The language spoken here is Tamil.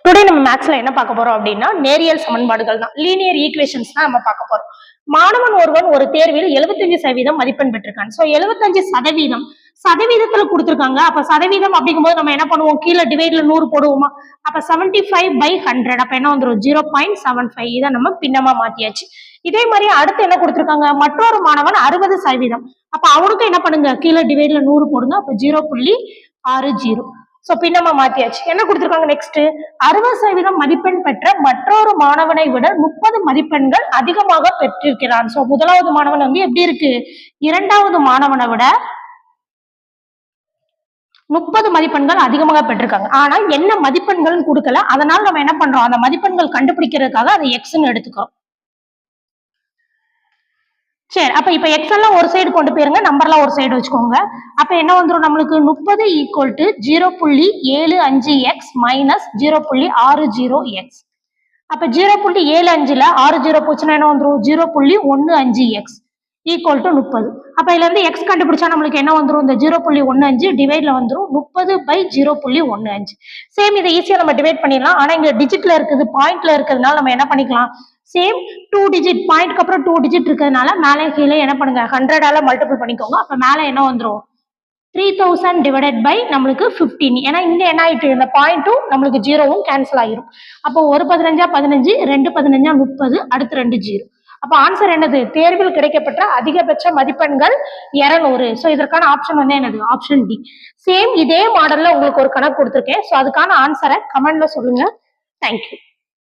டுடே நம்ம மேக்ஸ்ல என்ன பார்க்க போறோம் அப்படின்னா நேரியல் சமன்பாடுகள் தான், லீனியர் ஈக்குவேஷன்ஸ் தான் நம்ம பார்க்க போறோம். மாணவன் ஒருவன் ஒரு தேர்வில் 75% மதிப்பெண் பெற்றிருக்கான். சோ 75% சதவீதத்துல கொடுத்திருக்காங்க. அப்ப சதவீதம் அப்படிங்கும்போது நம்ம என்ன பண்ணுவோம், கீழே டிவைட்ல 100 போடுவோமா? அப்ப 75/100 அப்ப என்ன வந்துடும் 0.75. இதை நம்ம பின்னமா மாத்தியாச்சு. இதே மாதிரி அடுத்து என்ன கொடுத்திருக்காங்க, மற்றொரு மாணவன் 60%. அப்ப அவனுக்கு என்ன பண்ணுங்க, கீழே டிவைட்ல 100 போடுங்க. அப்ப 0.60. சோ பின்னமா மாத்தியாச்சு. என்ன கொடுத்திருக்காங்க நெக்ஸ்ட், 60% மதிப்பெண் பெற்ற மற்றொரு மாணவனை விட 30 மதிப்பெண்கள் அதிகமாக பெற்றிருக்கிறான். சோ முதலாவது மாணவன் வந்து எப்படி இருக்கு, இரண்டாவது மாணவனை விட 30 மதிப்பெண்கள் அதிகமாக பெற்றிருக்காங்க. ஆனா என்ன மதிப்பெண்கள் கொடுக்கல, அதனால நம்ம என்ன பண்றோம், அந்த மதிப்பெண்கள் கண்டுபிடிக்கிறதுக்காக அதை எக்ஸ்ன்னு எடுத்துக்கோ. சரி, அப்ப இப்ப எக்ஸ் எல்லாம் ஒரு சைடு கொண்டு போயிருங்க, நம்பர்லாம் ஒரு சைடு வச்சுக்கோங்க. அப்ப என்ன வந்துடும் நம்மளுக்கு, 30 = 0.75x மைனஸ் 0.60x. அப்ப 0.75ல 60 போச்சுன்னா என்ன வந்துடும் 0.15x ஈக்குவல் டு 30. அப்ப இதுல இருந்து எக்ஸ் கண்டுபிடிச்சா நம்மளுக்கு என்ன வந்துடும், இந்த 0.15 டிவைட்ல வந்துடும் 30/0.15. சேம் இதை ஈஸியா நம்ம டிவைட் பண்ணிடலாம். ஆனா இங்க டிஜிட்ல இருக்குது, பாயிண்ட்ல இருக்கிறதுனால நம்ம என்ன பண்ணிக்கலாம், சேம் 2 டிஜிட் பாயிண்ட்க்கு அப்புறம் 2 டிஜிட் இருக்கிறதுனால மேலே கீழே என்ன பண்ணுங்க 100ஆல மல்டிபிள் பண்ணிக்கோங்க. அப்ப மேல என்ன வந்துடும் 3000 டிவைடட் பை நம்மளுக்கு 15. ஏன்னா இங்க என்ன ஆயிட்டு, இந்த பாயிண்ட்டும் நம்மளுக்கு ஜீரோவும் கேன்சல் ஆயிரும். அப்போ 1 15 15, 2 15 30, அடுத்து 2 0. அப்ப ஆன்சர் என்னது, தேர்வில் கிடைக்கப்பட்ட அதிகபட்ச மதிப்பெண்கள் 200. சோ இதற்கான ஆப்ஷன் வந்து என்னது, ஆப்ஷன் டி. சேம் இதே மாடல்ல உங்களுக்கு ஒரு கணக்கு கொடுத்துருக்கேன். சோ அதுக்கான ஆன்சரை கமெண்ட்ல சொல்லுங்க. தேங்க்யூ.